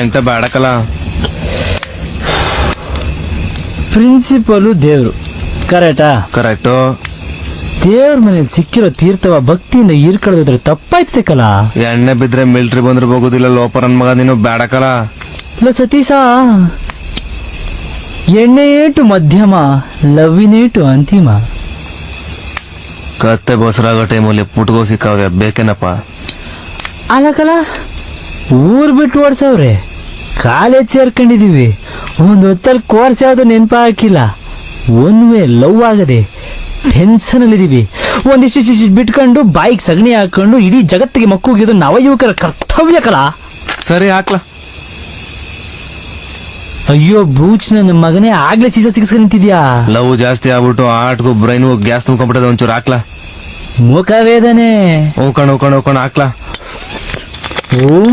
ಎಂತ ಬೇಡಕಲ್ಲ. ಪ್ರಿನ್ಸಿಪಲು ದೇವ್ರು ಕರೆಕ್ಟಾ? ಕರೆಕ್ಟು. ದೇವ್ರ ಮನೇಲಿ ಸಿಕ್ಕಿರೋ ತೀರ್ಥವ ಭಕ್ತಿಯಿಂದ ಹೀರ್ಕೊಳ್ಳೋದ್ರೆ ತಪ್ಪಾಯ್ತಕಲ್ಲ. ಎಣ್ಣೆ ಬಿದ್ರೆ ಮಿಲ್ಟ್ರಿ ಬಂದ್ರೆ ಹೋಗುದಿಲ್ಲ ಲೋಪರನ್ ಮಗ ನೀನು ಬೇಡಕಲ್ಲ. ಸತೀಶ, ಎಣ್ಣೆಯೇಟು ಮಧ್ಯಮ, ಲವ್ವಿನೇಟು ಅಂತಿಮ. ಕತ್ತೆ ಬಸರಾಗೋ ಟೈಮಲ್ಲಿ ಪುಟ್ಗೋ ಸಿಕ್ಕಾವ್ಯ ಬೇಕೇನಪ್ಪ. ಅಲ್ಲಕಲ್ಲ, ಊರ್ ಬಿಟ್ಟು ಓಡ್ಸವ್ರೆ, ಕಾಲೇಜ್ ಸೇರ್ಕೊಂಡಿದೀವಿ, ಒಂದ್ ಹೊತ್ತಲ್ಲಿ ಕೋರ್ಸ್ ಯಾವ್ದು ನೆನಪ ಹಾಕಿಲ್ಲ, ಒನ್ವೇ ಲವ್ ಆಗದೆ ಟೆನ್ಷನ್ ಅಲ್ಲಿದೀವಿ. ಒಂದಿಷ್ಟು ಬಿಟ್ಕೊಂಡು ಬೈಕ್ ಸಗಣಿ ಹಾಕೊಂಡು ಇಡೀ ಜಗತ್ತಿಗೆ ಮಕ್ಕಳಿಗೆ ನವಯುವಕರ ಕರ್ತವ್ಯ ಕಲ. ಸರಿ ಹಾಕ್ಲಾ. ಅಯ್ಯೋ ಬೂಚ್, ನನ್ನ ಮಗನೇ ಆಗ್ಲೇ ಸೀಸ ಸಿಗಿಸ್ಕೊಂತಿದ್ಯಾ. ಲವ್ ಜಾಸ್ತಿ ಆಗ್ಬಿಟ್ಟು ಆಟ್ಗೂ ಬ್ರೈನ್ಗೂ ಗ್ಯಾಸ್ ತುಂಬ್ಕೊಂಡ್ಬಿಟ್ಟದ, ಒಂಚೂರು ಹಾಕ್ಲಾ. ಮುಖ ವೇದನೆ. ಹೋಗ್ಕೊಂಡು ಹಾಕ್ಲಾ. ಓಂ